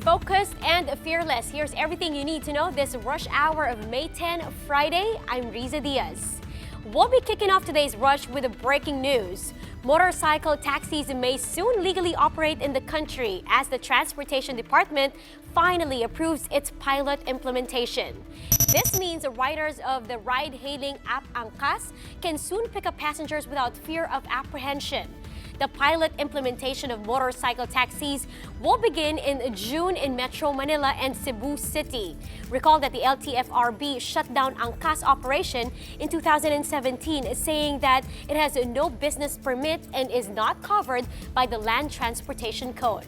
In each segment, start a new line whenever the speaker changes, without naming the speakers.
Focused and fearless. Here's everything you need to know this rush hour of May 10, Friday. I'm Riza Diaz. We'll be kicking off today's rush with a breaking news. Motorcycle taxis may soon legally operate in the country as the Transportation Department finally approves its pilot implementation. This means riders of the ride-hailing app Angkas can soon pick up passengers without fear of apprehension. The pilot implementation of motorcycle taxis will begin in June in Metro Manila and Cebu City. Recall that the LTFRB shut down Angkas operation in 2017, saying that it has no business permit and is not covered by the Land Transportation Code.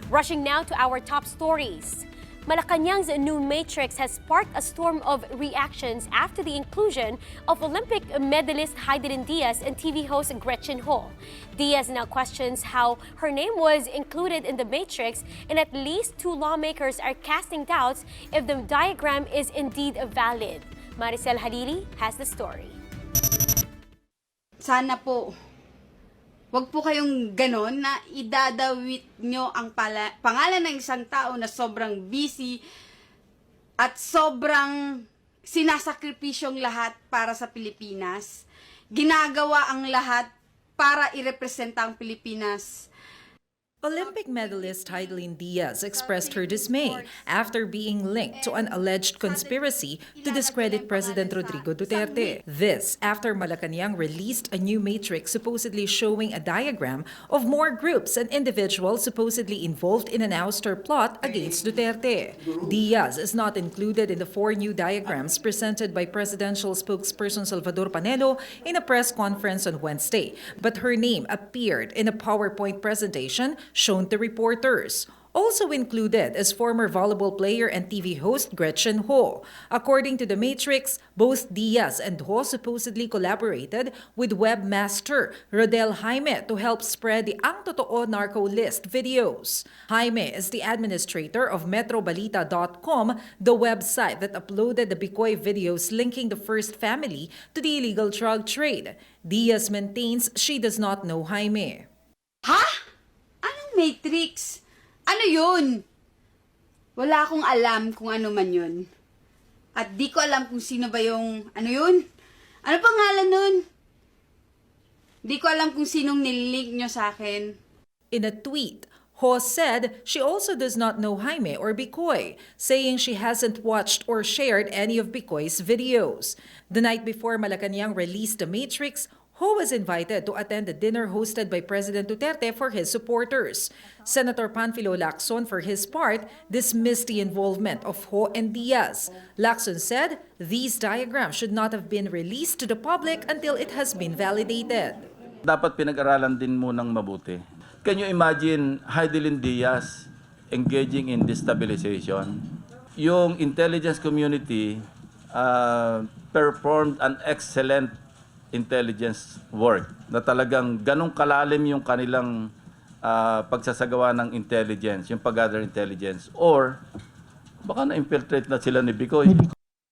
Rushing now to our top stories. Malacanang's new matrix has sparked a storm of reactions after the inclusion of Olympic medalist Heidelin Diaz and TV host Gretchen Ho. Diaz now questions how her name was included in the matrix, and at least 2 lawmakers are casting doubts if the diagram is indeed valid. Maricel Halili has the story.
Sana po, wag po kayong ganon na idadawit nyo ang pangalan ng isang tao na sobrang busy at sobrang sinasakripisyong lahat para sa Pilipinas. Ginagawa ang lahat para irepresenta ang Pilipinas.
Olympic medalist Heidelin Diaz expressed her dismay after being linked to an alleged conspiracy to discredit President Rodrigo Duterte. This after Malacanang released a new matrix supposedly showing a diagram of more groups and individuals supposedly involved in an ouster plot against Duterte. Diaz is not included in the 4 new diagrams presented by presidential spokesperson Salvador Panelo in a press conference on Wednesday, but her name appeared in a PowerPoint presentation shown to reporters. Also included is former volleyball player and TV host Gretchen Ho. According to the Matrix, both Diaz and Ho supposedly collaborated with webmaster Rodel Jaime to help spread the Ang Totoo Narco List videos. Jaime is the administrator of metrobalita.com, the website that uploaded the Bicoy videos linking the first family to the illegal drug trade. Diaz maintains she does not know Jaime.
Ha? Anong matrix? Ano yun? Wala akong alam kung ano man yun. At di ko alam kung sino ba yung, ano yun? Ano pangalan nun? Di ko alam kung sinong nilink nyo sa akin.
In a tweet, Ho said she also does not know Jaime or Bicoy, saying she hasn't watched or shared any of Bicoy's videos. The night before Malacanang released the Matrix, Ho was invited to attend a dinner hosted by President Duterte for his supporters. Senator Panfilo Lacson, for his part, dismissed the involvement of Ho and Diaz. Lacson said these diagrams should not have been released to the public until it has been validated.
Dapat pinag-aralan din munang mabuti. Can you imagine Heidelin Diaz engaging in destabilization? Yung intelligence community performed an excellent intelligence work na talagang ganong kalalim yung kanilang pagsasagawa ng intelligence, yung pag-gather intelligence, or baka na-infiltrate na sila ni Bicoy.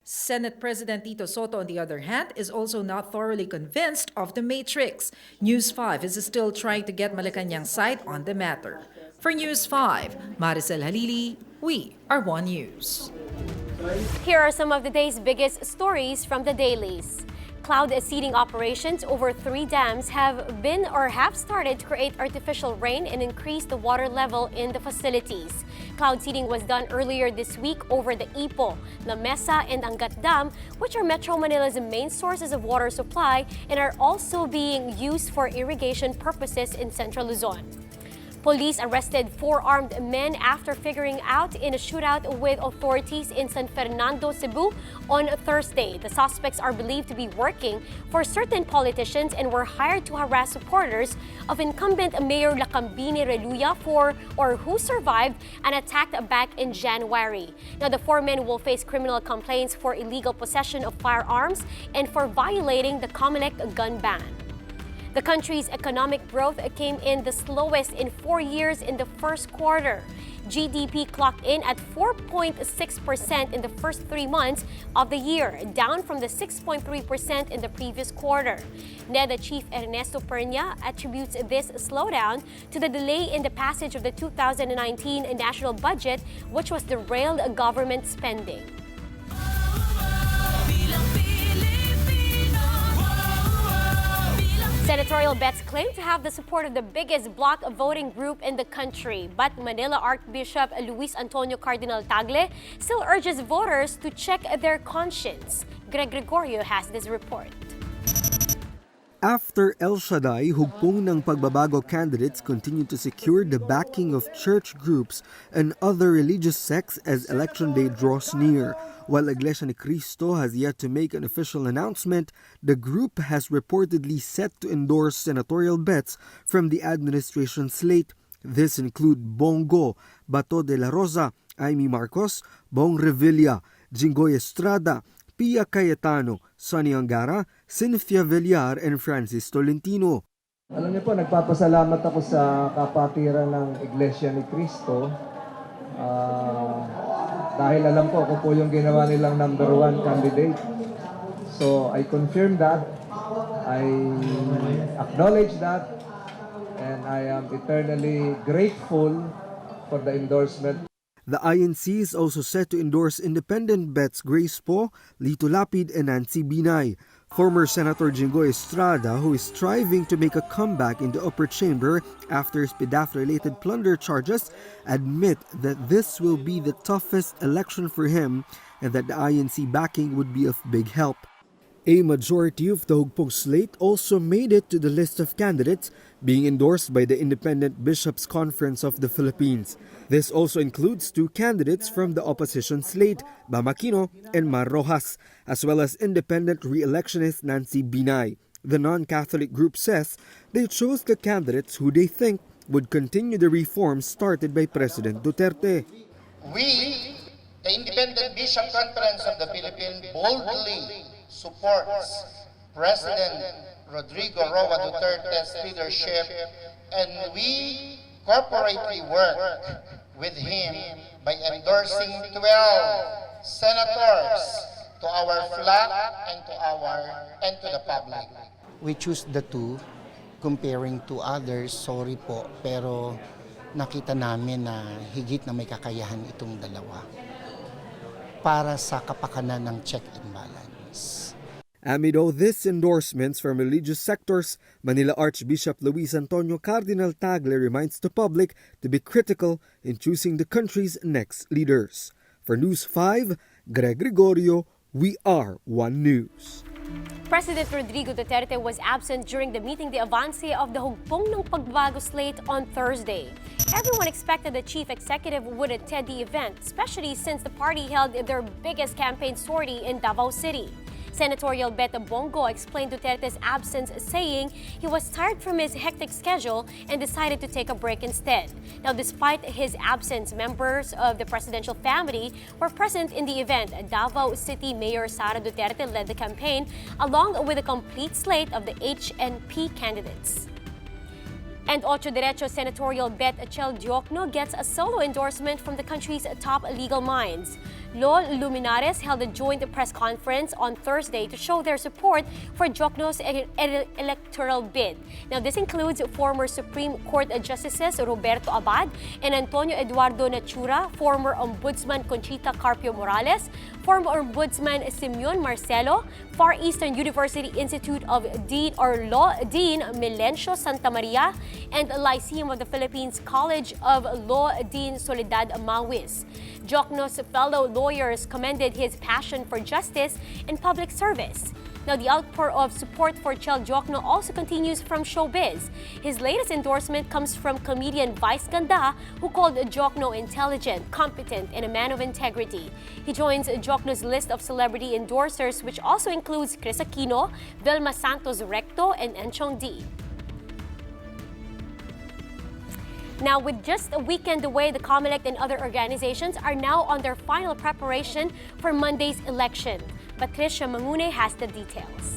Senate President Tito Soto, on the other hand, is also not thoroughly convinced of the matrix. News 5 is still trying to get Malacanang's side on the matter. For News 5, Maricel Halili, we are One News.
Here are some of the day's biggest stories from the dailies. Cloud seeding operations over 3 dams have started to create artificial rain and increase the water level in the facilities. Cloud seeding was done earlier this week over the Ipo, La Mesa, and Angat Dam, which are Metro Manila's main sources of water supply and are also being used for irrigation purposes in Central Luzon. Police arrested 4 armed men after figuring out in a shootout with authorities in San Fernando, Cebu on Thursday. The suspects are believed to be working for certain politicians and were hired to harass supporters of incumbent Mayor Lacambini Reluya who survived an attack back in January. Now, the 4 men will face criminal complaints for illegal possession of firearms and for violating the Comelec gun ban. The country's economic growth came in the slowest in 4 years in the first quarter. GDP clocked in at 4.6% in the first 3 months of the year, down from the 6.3% in the previous quarter. NEDA Chief Ernesto Pernia attributes this slowdown to the delay in the passage of the 2019 national budget, which was derailed government spending. Senatorial bets claim to have the support of the biggest bloc voting group in the country, but Manila Archbishop Luis Antonio Cardinal Tagle still urges voters to check their conscience. Greg Gregorio has this report.
After El Shaddai, hugpong ng pagbabago candidates continue to secure the backing of church groups and other religious sects as election day draws near. While Iglesia ni Cristo has yet to make an official announcement, the group has reportedly set to endorse senatorial bets from the administration slate. This include Bongo, Bato de la Rosa, Amy Marcos, Bong Revilla, Jinggoy Estrada, Pia Cayetano, Sonny Angara, Cynthia Villar, and Francis Tolentino.
Alam niyo po, nagpapasalamat ako sa kapatiran ng Iglesia ni Cristo dahil alam ko ako po yung ginawa nilang number 1 candidate. So I confirm that, I acknowledge that, and I am eternally grateful for the endorsement.
The INC is also set to endorse independent bets Grace Poe, Lito Lapid, and Nancy Binay. Former Senator Jinggoy Estrada, who is striving to make a comeback in the upper chamber after SPDAF-related plunder charges, admit that this will be the toughest election for him and that the INC backing would be of big help. A majority of the hugpong slate also made it to the list of candidates being endorsed by the Independent Bishops' Conference of the Philippines. This also includes 2 candidates from the opposition slate, Bam Aquino and Mar Rojas, as well as independent re-electionist Nancy Binay. The non-Catholic group says they chose the candidates who they think would continue the reforms started by President Duterte.
We, the Independent Bishop Conference of the Philippines, boldly supports President Rodrigo Roa Duterte's leadership, and we corporately work with him by endorsing 12 senators to our flock and to the public.
We choose the 2 comparing to others. Sorry po, pero nakita namin na higit na may kakayahan itong dalawa para sa kapakanan ng check and balance.
Amid all these endorsements from religious sectors, Manila Archbishop Luis Antonio Cardinal Tagle reminds the public to be critical in choosing the country's next leaders. For News 5, Greg Gregorio, We Are One News.
President Rodrigo Duterte was absent during the meeting de avance of the hugpong ng pagbabago slate on Thursday. Everyone expected the chief executive would attend the event, especially since the party held their biggest campaign sortie in Davao City. Senatorial Beto Bongo explained Duterte's absence, saying he was tired from his hectic schedule and decided to take a break instead. Now, despite his absence, members of the presidential family were present in the event. Davao City Mayor Sara Duterte led the campaign, along with a complete slate of the HNP candidates. And Ocho Derecho Senatorial Bet Chel Diokno gets a solo endorsement from the country's top legal minds. Law Luminares held a joint press conference on Thursday to show their support for Diokno's electoral bid. Now, this includes former Supreme Court Justices Roberto Abad and Antonio Eduardo Nachura, former Ombudsman Conchita Carpio Morales, former Ombudsman Simeon Marcelo, Far Eastern University Institute of Law Dean Melencio Santa Maria, and Lyceum of the Philippines College of Law Dean Soledad Mawis. Diokno's fellow lawyers commended his passion for justice and public service. Now, the outpour of support for Chel Diokno also continues from showbiz. His latest endorsement comes from comedian Vice Ganda, who called Diokno intelligent, competent, and a man of integrity. He joins Diokno's list of celebrity endorsers, which also includes Chris Aquino, Vilma Santos Recto, and Enchong D. Now, with just a weekend away, the Comelec and other organizations are now on their final preparation for Monday's election. Patricia Mangune has the details.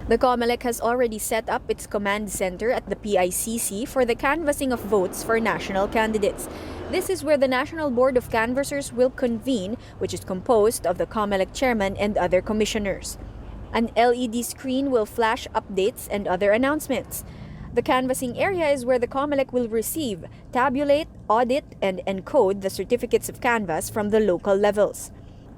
The Comelec has already set up its command center at the PICC for the canvassing of votes for national candidates. This is where the National Board of Canvassers will convene, which is composed of the Comelec chairman and other commissioners. An LED screen will flash updates and other announcements. The canvassing area is where the Comelec will receive, tabulate, audit, and encode the certificates of canvass from the local levels.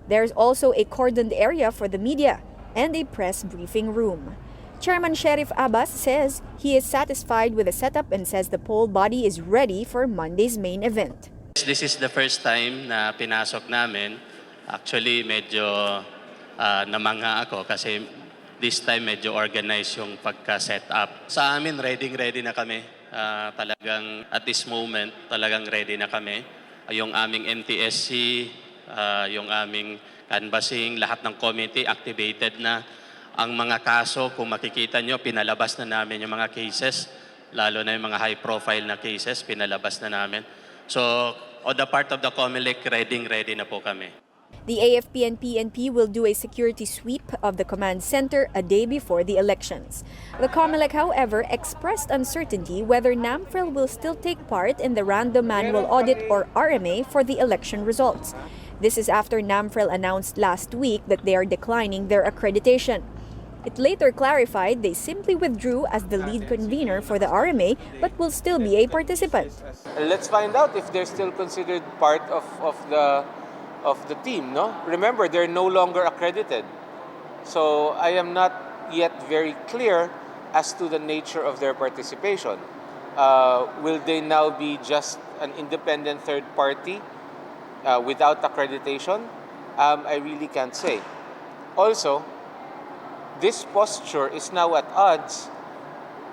There's also a cordoned area for the media and a press briefing room. Chairman Sheriff Abbas says he is satisfied with the setup and says the poll body is ready for Monday's main event.
This is the first time na pinasok namin. Actually, medyo namangha ako kasi this time medyo organized yung pagka-set up. Sa amin, ready na kami. Talagang at this moment, talagang ready na kami. Yung aming MTSC, yung aming canvassing, lahat ng committee activated na. Ang mga kaso, kung makikita nyo, pinalabas na namin yung mga cases, lalo na yung mga high-profile na cases, pinalabas na namin. So, on the part of the Comelec, ready na po kami.
The AFP and PNP will do a security sweep of the command center a day before the elections. The Comelec, however, expressed uncertainty whether NAMFREL will still take part in the Random Manual Audit or RMA for the election results. This is after NAMFREL announced last week that they are declining their accreditation. It later clarified they simply withdrew as the lead convener for the RMA but will still be a participant.
Let's find out if they're still considered part of the team, no? Remember, they're no longer accredited. So I am not yet very clear as to the nature of their participation. Will they now be just an independent third party without accreditation? I really can't say. Also, this posture is now at odds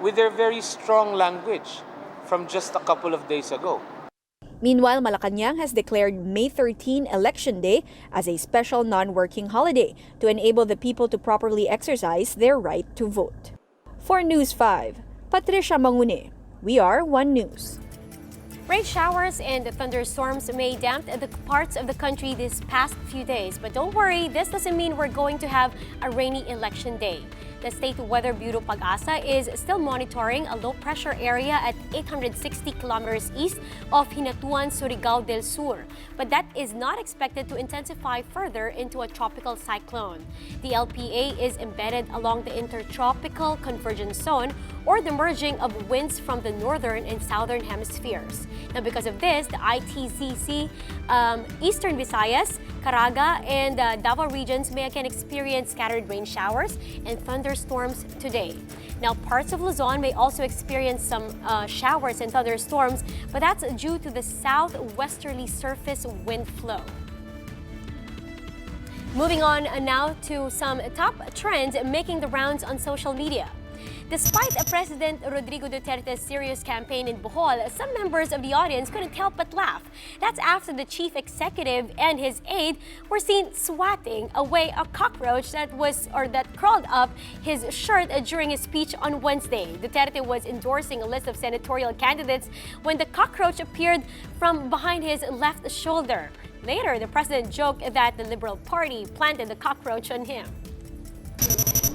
with their very strong language from just a couple of days ago.
Meanwhile, Malacanang has declared May 13 Election Day as a special non-working holiday to enable the people to properly exercise their right to vote. For News 5, Patricia Mangune. We are One News.
Rain showers and thunderstorms may damp the parts of the country this past few days. But don't worry, this doesn't mean we're going to have a rainy election day. The State Weather Bureau Pag-asa is still monitoring a low-pressure area at 860 kilometers east of Hinatuan, Surigao del Sur. But that is not expected to intensify further into a tropical cyclone. The LPA is embedded along the intertropical convergence zone or the merging of winds from the northern and southern hemispheres. Now, because of this, the ITZC, Eastern Visayas, Caraga, and Davao regions may again experience scattered rain showers and thunderstorms today. Now, parts of Luzon may also experience some showers and thunderstorms, but that's due to the southwesterly surface wind flow. Moving on now to some top trends making the rounds on social media. Despite President Rodrigo Duterte's serious campaign in Bohol, some members of the audience couldn't help but laugh. That's after the chief executive and his aide were seen swatting away a cockroach that crawled up his shirt during his speech on Wednesday. Duterte was endorsing a list of senatorial candidates when the cockroach appeared from behind his left shoulder. Later, the president joked that the Liberal Party planted the cockroach on him.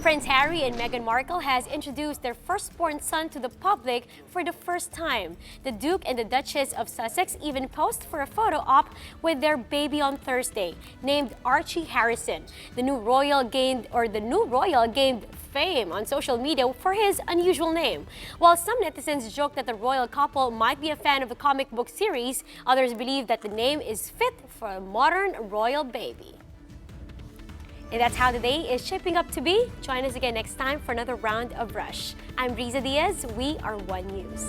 Prince Harry and Meghan Markle has introduced their firstborn son to the public for the first time. The Duke and the Duchess of Sussex even posed for a photo op with their baby on Thursday, named Archie Harrison. The new royal gained fame on social media for his unusual name. While some netizens joke that the royal couple might be a fan of the comic book series, others believe that the name is fit for a modern royal baby. And that's how the day is shaping up to be. Join us again next time for another round of Rush. I'm Riza Diaz. We are One News.